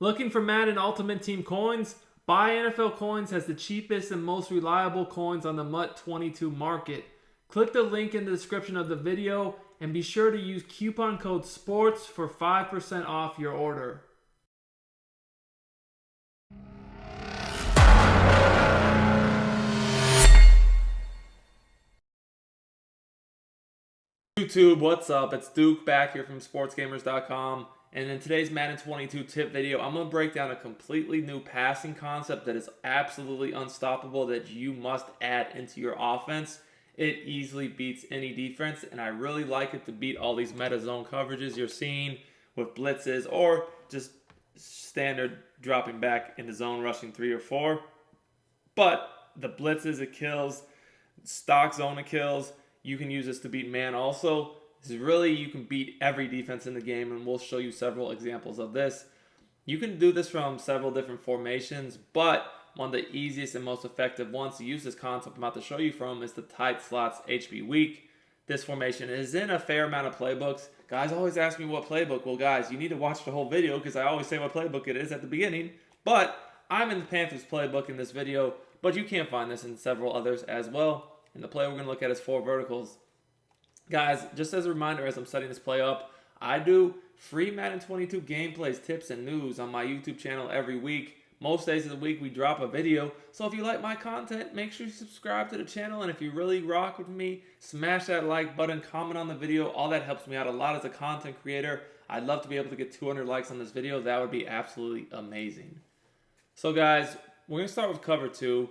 Looking for Madden Ultimate Team coins? Buy NFL Coins has the cheapest and most reliable coins on the MUT22 market. Click the link in the description of the video and be sure to use coupon code SPORTS for 5% off your order. YouTube, what's up? It's Duke back here from Sportsgamerz.com, and in today's Madden 22 tip video, I'm going to break down a completely new passing concept that is absolutely unstoppable that you must add into your offense. It easily beats any defense, and I really like it to beat all these meta zone coverages you're seeing with blitzes or just standard dropping back into zone rushing 3 or 4. But the blitzes, it kills. Stock zone, it kills. You can use this to beat man also. This is really, you can beat every defense in the game, and we'll show you several examples of this. You can do this from several different formations, but one of the easiest and most effective ones to use this concept I'm about to show you from is the tight slots HB weak. This formation is in a fair amount of playbooks. Guys always ask me what playbook. Well, guys, you need to watch the whole video because I always say what playbook it is at the beginning. But I'm in the Panthers playbook in this video, but you can find this in several others as well. And the play we're going to look at is 4 verticals. Guys, just as a reminder, as I'm setting this play up, I do free Madden 22 gameplays, tips, and news on my YouTube channel every week. Most days of the week, we drop a video. So if you like my content, make sure you subscribe to the channel. And if you really rock with me, smash that like button, comment on the video. All that helps me out a lot as a content creator. I'd love to be able to get 200 likes on this video. That would be absolutely amazing. So guys, we're going to start with cover 2.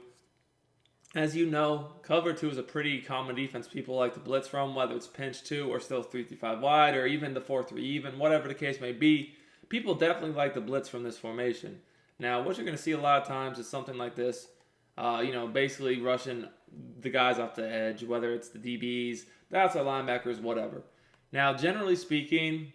As you know, cover 2 is a pretty common defense people like to blitz from, whether it's pinch 2 or still 3-3-5 wide or even the 4-3 even, whatever the case may be. People definitely like to blitz from this formation. Now, what you're going to see a lot of times is something like this, basically rushing the guys off the edge, whether it's the DBs, the outside linebackers, whatever. Now, generally speaking,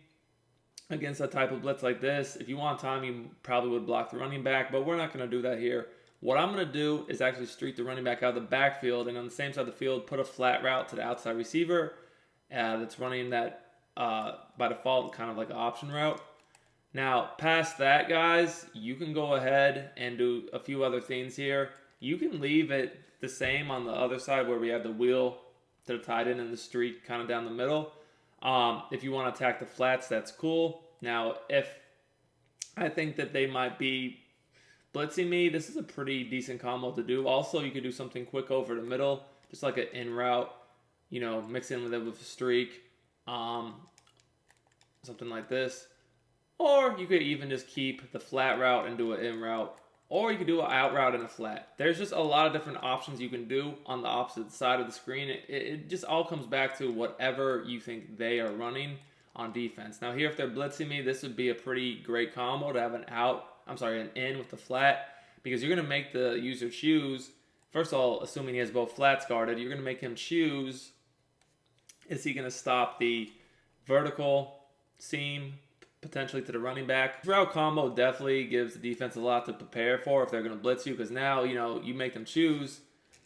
against a type of blitz like this, if you want time, you probably would block the running back, but we're not going to do that here. What I'm going to do is actually streak the running back out of the backfield, and on the same side of the field, put a flat route to the outside receiver that's running that by default, kind of like an option route. Now, past that, guys, you can go ahead and do a few other things here. You can leave it the same on the other side where we have the wheel to the tight end and the streak kind of down the middle. If you want to attack the flats, that's cool. Now, if I think that they might be blitzing me, this is a pretty decent combo to do. Also, you could do something quick over the middle, just like an in route, mix in with it with a streak, something like this. Or you could even just keep the flat route and do an in route. Or you could do an out route and a flat. There's just a lot of different options you can do on the opposite side of the screen. It just all comes back to whatever you think they are running on defense. Now here, if they're blitzing me, this would be a pretty great combo to have an in with the flat, because you're going to make the user choose. First of all, assuming he has both flats guarded, you're going to make him choose, is he going to stop the vertical seam potentially to the running back. Route combo definitely gives the defense a lot to prepare for if they're going to blitz you, because now, you make them choose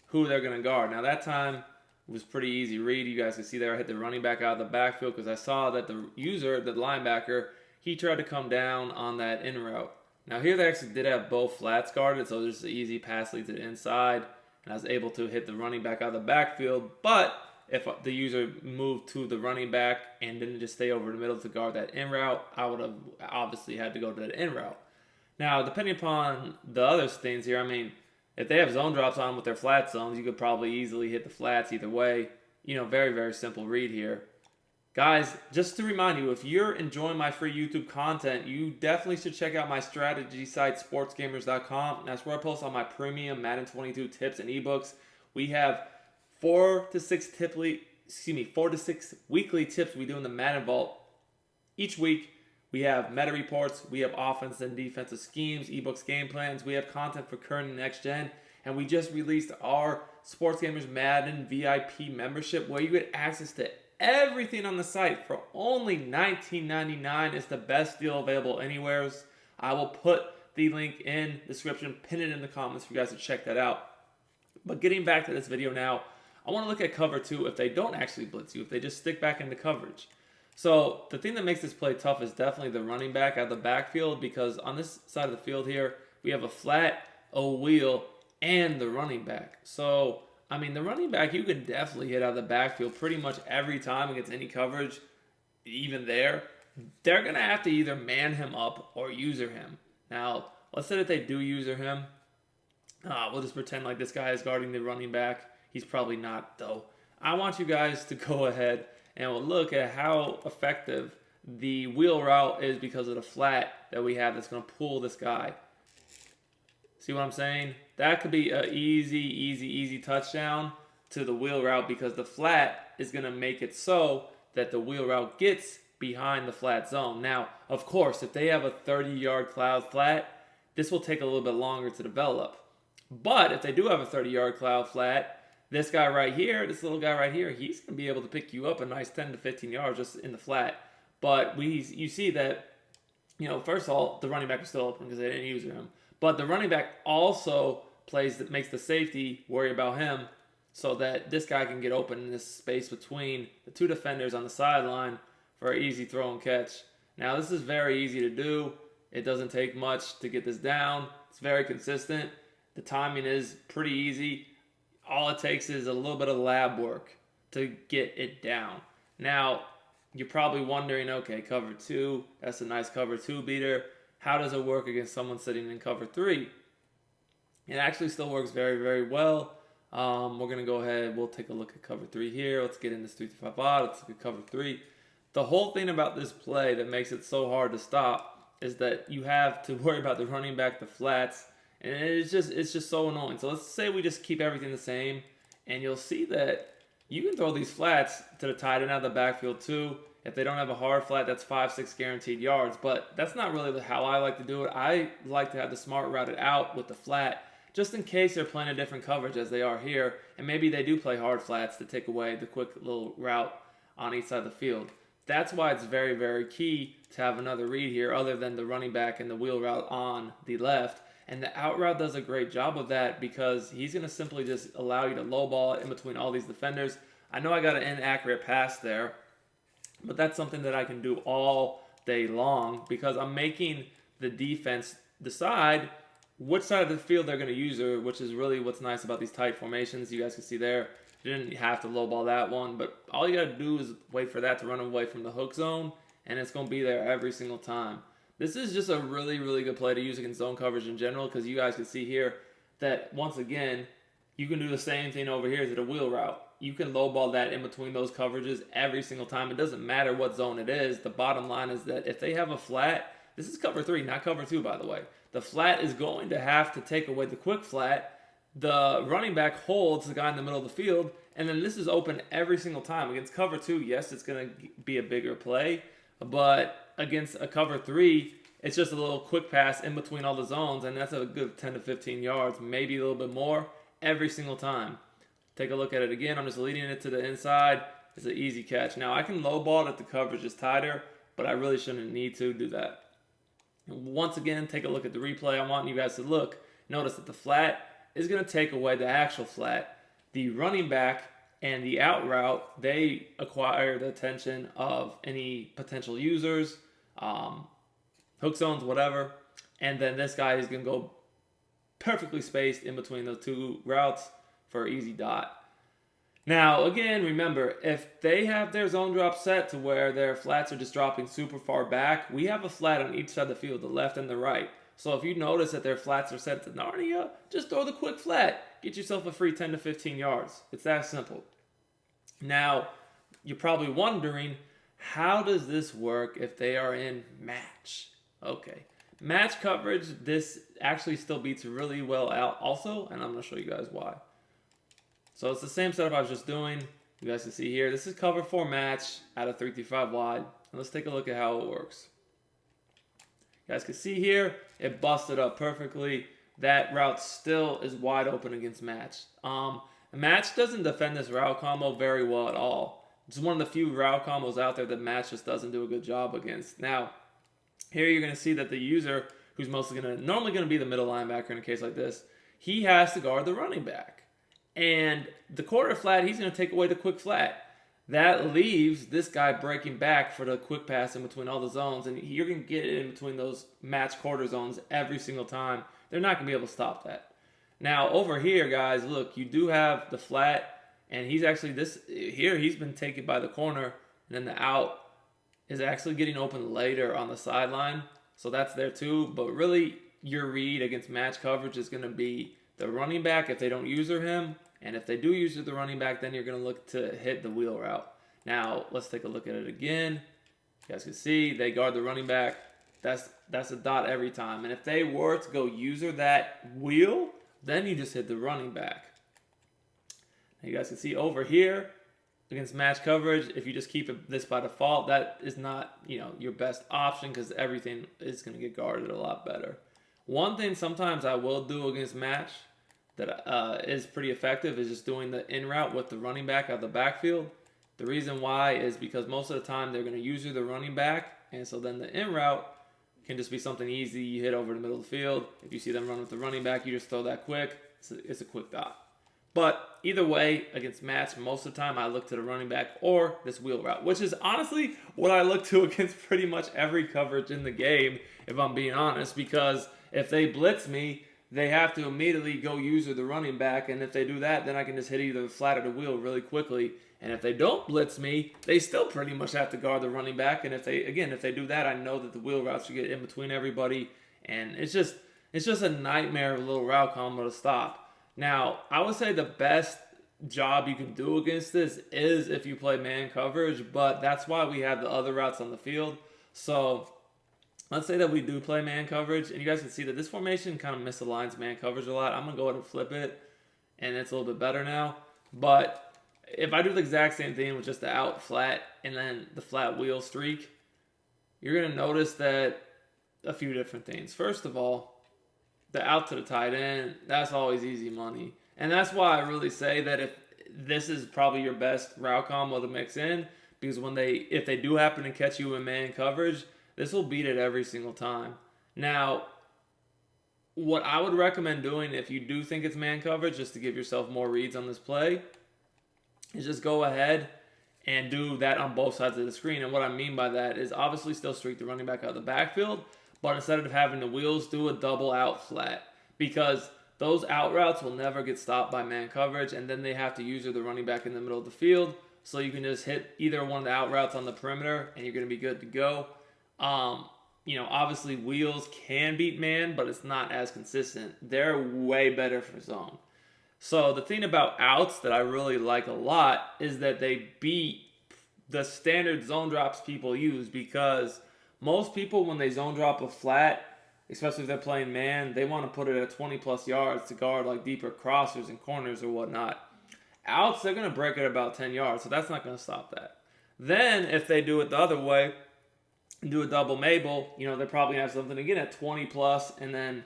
who they're going to guard. Now that time, it was pretty easy read. You guys can see there, I hit the running back out of the backfield because I saw that the user, the linebacker, he tried to come down on that in route. Now here they actually did have both flats guarded, so there's an easy pass lead to the inside, and I was able to hit the running back out of the backfield. But if the user moved to the running back and didn't just stay over the middle to guard that in route, I would have obviously had to go to that in route. Now, depending upon the other things here, if they have zone drops on with their flat zones, you could probably easily hit the flats either way. Very, very simple read here. Guys, just to remind you, if you're enjoying my free YouTube content, you definitely should check out my strategy site, Sportsgamerz.com. That's where I post all my premium Madden 22 tips and eBooks. We have 4 to 6 weekly tips we do in the Madden Vault. Each week, we have meta reports, we have offense and defensive schemes, eBooks game plans, we have content for current and next gen, and we just released our Sportsgamerz Madden VIP membership where you get access to everything on the site for only $19.99. It's the best deal available anywhere. I will put the link in the description, pin it in the comments for you guys to check that out. But getting back to this video now, I want to look at cover 2 if they don't actually blitz you, if they just stick back into coverage. So the thing that makes this play tough is definitely the running back out of the backfield, because on this side of the field here, we have a flat, a wheel, and the running back. So, I mean, the running back, you can definitely hit out of the backfield pretty much every time against any coverage, even there. They're going to have to either man him up or user him. Now, let's say that they do user him. We'll just pretend like this guy is guarding the running back. He's probably not, though. I want you guys to go ahead and we'll look at how effective the wheel route is because of the flat that we have that's going to pull this guy. See what I'm saying? That could be an easy touchdown to the wheel route, because the flat is going to make it so that the wheel route gets behind the flat zone. Now, of course, if they have a 30-yard cloud flat, this will take a little bit longer to develop. But if they do have a 30-yard cloud flat, this guy right here, this little guy right here, he's going to be able to pick you up a nice 10 to 15 yards just in the flat. But you see that, first of all, the running back is still open because they didn't use him. But the running back also makes the safety worry about him so that this guy can get open in this space between the two defenders on the sideline for an easy throw and catch. Now, this is very easy to do. It doesn't take much to get this down. It's very consistent. The timing is pretty easy. All it takes is a little bit of lab work to get it down. Now, you're probably wondering, okay, cover 2, that's a nice cover 2 beater. How does it work against someone sitting in cover 3? It actually still works very, very well. We're going to go ahead, we'll take a look at cover 3 here. Let's get in this 3-5 odd. Let's look at cover 3. The whole thing about this play that makes it so hard to stop is that you have to worry about the running back, the flats, and it's just so annoying. So let's say we just keep everything the same, and you'll see that you can throw these flats to the tight end out of the backfield too. If they don't have a hard flat, that's 5-6 guaranteed yards. But that's not really how I like to do it. I like to have the smart route it out with the flat, just in case they're playing a different coverage as they are here, and maybe they do play hard flats to take away the quick little route on each side of the field. That's why it's very, very key to have another read here other than the running back and the wheel route on the left. And the out route does a great job of that because he's going to simply just allow you to lowball it in between all these defenders. I know I got an inaccurate pass there, but that's something that I can do all day long because I'm making the defense decide which side of the field they're going to use her, which is really what's nice about these tight formations. You guys can see there, you didn't have to lowball that one, but all you got to do is wait for that to run away from the hook zone, and it's going to be there every single time. This is just a really, really good play to use against zone coverage in general because you guys can see here that, once again, you can do the same thing over here to the wheel route. You can lowball that in between those coverages every single time. It doesn't matter what zone it is. The bottom line is that if they have a flat, this is cover 3, not cover 2, by the way. The flat is going to have to take away the quick flat. The running back holds the guy in the middle of the field, and then this is open every single time. Against cover 2, yes, it's going to be a bigger play, but against a cover 3, it's just a little quick pass in between all the zones, and that's a good 10 to 15 yards, maybe a little bit more, every single time. Take a look at it again. I'm just leading it to the inside. It's an easy catch. Now, I can lowball it if the coverage is tighter, but I really shouldn't need to do that. Once again, take a look at the replay. I want you guys to look. Notice that the flat is going to take away the actual flat. The running back and the out route, they acquire the attention of any potential users, hook zones, whatever. And then this guy is going to go perfectly spaced in between those two routes for an easy dot. Now, again, remember, if they have their zone drop set to where their flats are just dropping super far back, we have a flat on each side of the field, the left and the right. So if you notice that their flats are set to Narnia, just throw the quick flat. Get yourself a free 10 to 15 yards. It's that simple. Now, you're probably wondering, how does this work if they are in match? Okay. Match coverage, this actually still beats really well out also, and I'm going to show you guys why. So it's the same setup I was just doing. You guys can see here. This is cover 4 match out of 3-5 wide. And let's take a look at how it works. You guys can see here, it busted up perfectly. That route still is wide open against match. Match doesn't defend this route combo very well at all. It's one of the few route combos out there that match just doesn't do a good job against. Now, here you're going to see that the user, who's normally going to be the middle linebacker in a case like this, he has to guard the running back. And the quarter flat, he's going to take away the quick flat. That leaves this guy breaking back for the quick pass in between all the zones, and you're going to get it in between those match quarter zones every single time. They're not going to be able to stop that. Now, over here, guys, look, you do have the flat, and he's actually, he's been taken by the corner, and then the out is actually getting open later on the sideline, so that's there too. But really, your read against match coverage is going to be the running back if they don't user him. And if they do use the running back, then you're going to look to hit the wheel route. Now, let's take a look at it again. You guys can see they guard the running back. That's a dot every time. And if they were to go user that wheel, then you just hit the running back. Now, you guys can see over here, against match coverage, if you just keep this by default, that is not, your best option because everything is going to get guarded a lot better. One thing sometimes I will do against match that is pretty effective is just doing the in route with the running back out of the backfield. The reason why is because most of the time they're going to use the running back, and so then the in route can just be something easy. You hit over the middle of the field. If you see them run with the running back, you just throw that quick. It's a quick dot. But either way, against match, most of the time I look to the running back or this wheel route, which is honestly what I look to against pretty much every coverage in the game, if I'm being honest, because if they blitz me, they have to immediately go user the running back, and if they do that, then I can just hit either the flat or the wheel really quickly. And if they don't blitz me, they still pretty much have to guard the running back. And if they do that, I know that the wheel route should get in between everybody, and it's just a nightmare of a little route combo to stop. Now, I would say the best job you can do against this is if you play man coverage, but that's why we have the other routes on the field. So let's say that we do play man coverage, and you guys can see that this formation kind of misaligns man coverage a lot. I'm going to go ahead and flip it, and it's a little bit better now. But if I do the exact same thing with just the out flat and then the flat wheel streak, you're going to notice that a few different things. First of all, the out to the tight end, that's always easy money. And that's why I really say that if this is probably your best route combo to mix in, because if they do happen to catch you in man coverage, this will beat it every single time. Now, what I would recommend doing if you do think it's man coverage, just to give yourself more reads on this play, is just go ahead and do that on both sides of the screen. And what I mean by that is obviously still streak the running back out of the backfield, but instead of having the wheels, do a double out flat, because those out routes will never get stopped by man coverage, and then they have to use the running back in the middle of the field. So you can just hit either one of the out routes on the perimeter, and you're going to be good to go. Obviously wheels can beat man, but it's not as consistent. They're way better for zone. So the thing about outs that I really like a lot is that they beat the standard zone drops people use, because most people, when they zone drop a flat, especially if they're playing man, they want to put it at 20 plus yards to guard like deeper crossers and corners or whatnot. Outs, they're going to break it about 10 yards, so that's not going to stop that. Then if they do it the other way, do a double Mabel, they probably have something again at 20 plus, and then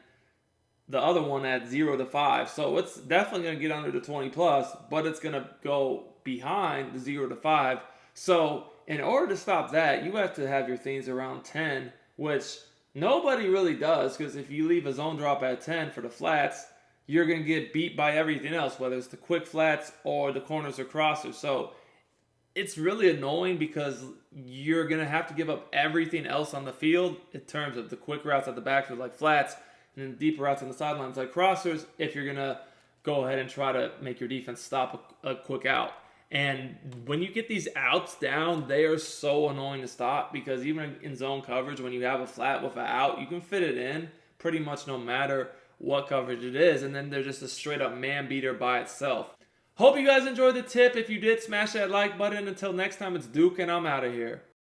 the other one at 0 to 5. So it's definitely going to get under the 20 plus, but it's going to go behind the 0 to 5. So in order to stop that, you have to have your things around 10, which nobody really does, because if you leave a zone drop at 10 for the flats, you're going to get beat by everything else, whether it's the quick flats or the corners or crossers. So it's really annoying because you're going to have to give up everything else on the field in terms of the quick routes at the backfield like flats, and then deeper routes on the sidelines like crossers, if you're going to go ahead and try to make your defense stop a quick out. And when you get these outs down, they are so annoying to stop, because even in zone coverage, when you have a flat with an out, you can fit it in pretty much no matter what coverage it is, and then they're just a straight up man beater by itself. Hope you guys enjoyed the tip. If you did, smash that like button. Until next time, it's Duke, and I'm out of here.